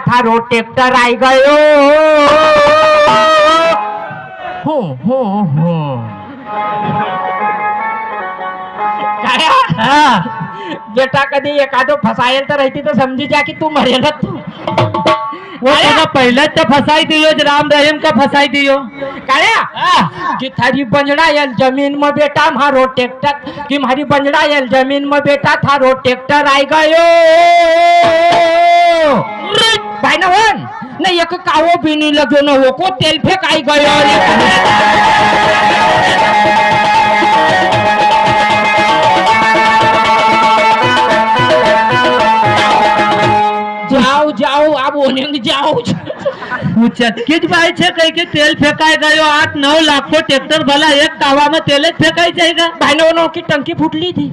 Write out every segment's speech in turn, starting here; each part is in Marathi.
थारो ट्रैक्टर आई गयो। बेटा कधी एखादं फसायल तर रहती तो समझी जा कि तू मरेल तू। वो तुला पहिलेच तर फसाई दियो, राम रहीम का फसाई दियो। काळ्या कि थारी बंजड़ा यल जमीन में बेटा मारो ट्रैक्टर, कि मारी बंजड़ा यल जमीन में बेटा थारो ट्रैक्टर आई गयो। भाई ना वन नहीं एक कावो भी नहीं लगे न वो को तेल फेंक आई गयो। जाओ जाओ आप होने जाओ। चक्कीच बाई छे कई के तेल फेंकाय गयो। 8-9 लाख को ट्रैक्टर भला एक तावा में तेल फेंकाई जाएगा। भाईनो की टंकी फूटली थी,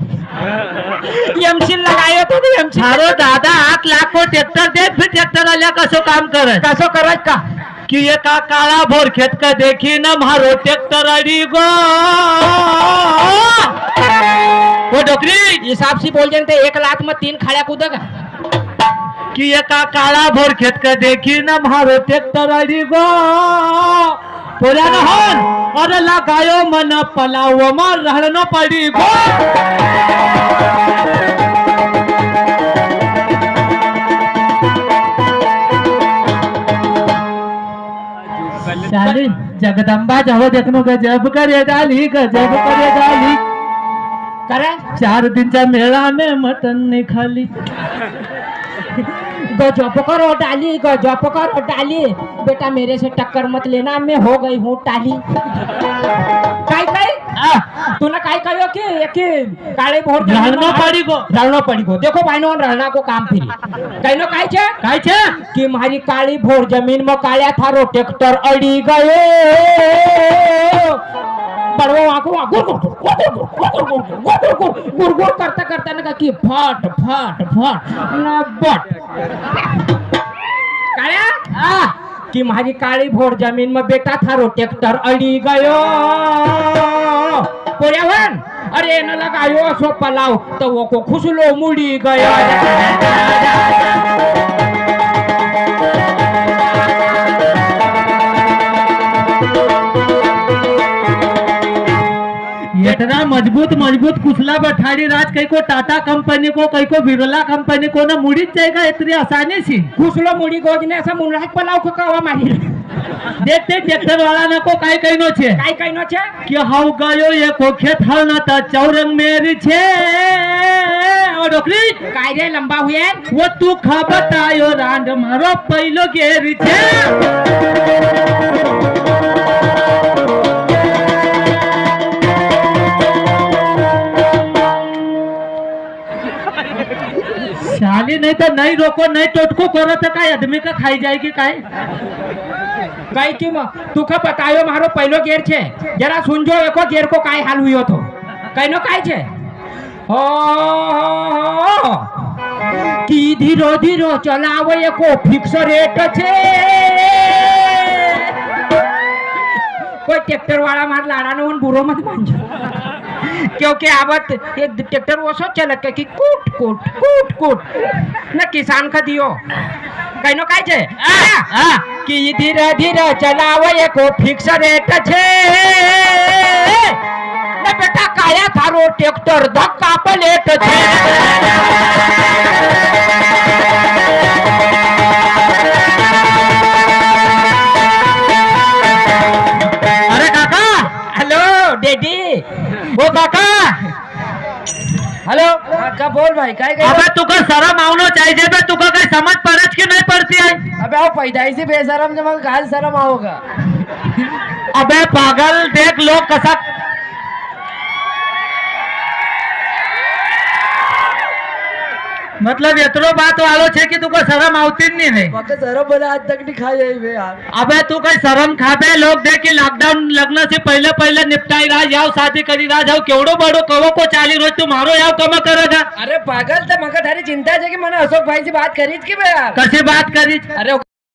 एमसी लगायो तो एमसी। थारो दादा 8 लाख को ट्रैक्टर दे, फिर ट्रैक्टर आल्या कसो काम करे, कसो करत का कि ये का काळा भोर खेत का देखी न मारो ट्रैक्टर अड़ी गो। वो डोकरी हिसाब से बोल जानते 1 लाख में 3 खाड़ा कूदेगा। कि ये का काळा भोर खेत का देखी न मारो ट्रैक्टर अड़ी गो। बोला न होन और लगायो मन पलाव में रहनो पड़ी गो। शाली जगदम्बा जाओ देखनो गजब करे डाली, गजब करे डाली। करे 4 दिनचा मेळा में मटन नहीं खाली। गजब करो डाली, गजब करो डाली। बेटा मेरे से टक्कर मत लेना, मैं हो गई हूँ टाली। काय काय तूने काय कहो कि काळे भोर रहनो पड़ी गो, रहनो पड़ी गो। देखो भाईनो रहना को काम फिरी कहनो काय छे कि मारी काली भोर जमीन में काळ्या थारो ट्रैक्टर अड़ी गयो। बड़वो आंखों गुर करता करता ना कि फट फट फट ना बट काळ्या कि मारी काली भोर जमीन में बेटा थारो ट्रैक्टर अड़ी गयो। पोयावन अरे न लगायो सो पलाव तो वो को खुसलो मुड़ी गयो। इतना मजबूत मजबूत कुसला बैठाड़ी राज कई को टाटा कंपनी को, कई को बिरला कंपनी को ना मुड़ी जाएगा इतनी आसानी से। खुसलो मुड़ी गोजने ऐसा मुंडा पलाव को कवा मारी देखते ट्रैक्टर वाला ना को काय कइनो छे, काय कइनो छे कि हाउ गयो ये को खेत हल ना ता चौरंग मेरी छे। ओ डोकरी काय रे लंबा हुए वो तू खा बतायो रांड मारो पहिलो गेरी छे। शाली नहीं तो नहीं रोको नहीं टोटको करो तो काय आदमी का खाई जाएगी काय। काय की तू का बतायो मारो पहलो गेर छे जरा सुन जो एको गेर को काय हाल हुयो तो कहनो काय छे हो कि धीरो धीरो चलावो एको फिक्स रेट छे। कोई ट्रैक्टर वाला मार लाड़ा नो बुरो मत मान क्योंकि आवत ये ट्रैक्टर वो सो चलत के कि कूट कूट कूट कूट न किसान का दियो कहनो काय छे कि धीरे धीरे चलावो एको फिक्स रेट छे। न बेटा काया थारो ट्रैक्टर धक्का पलेट छे। अरे काका, हेलो डेडी वो काका हेलो का बोल भाई काय अबे तुका शरम आवनो चाहिए बे, तुका काय समझ पड़त की नहीं पड़ती है। अबे वो पैदाइशी बेशरम जब काल शरम आओगा। अबे पागल देख लोग कसा मतलब इतनो बात वालो छे कि तुको शरम आवती नहीं है। मके शरम बना आज तक नहीं खाई है यार। अबे तू कई शरम खाबे लोग देख कि लॉकडाउन लगने से पहले पहले निपटाई रहा जाओ शादी करी रहा जाओ केवड़ो बड़ो कवो को चाली रोज तू मारो याव कमा करेगा। अरे पागल तो मका थारी चिंता है कि मैंने अशोक भाई से बात करी कि यार कसी बात करी अरे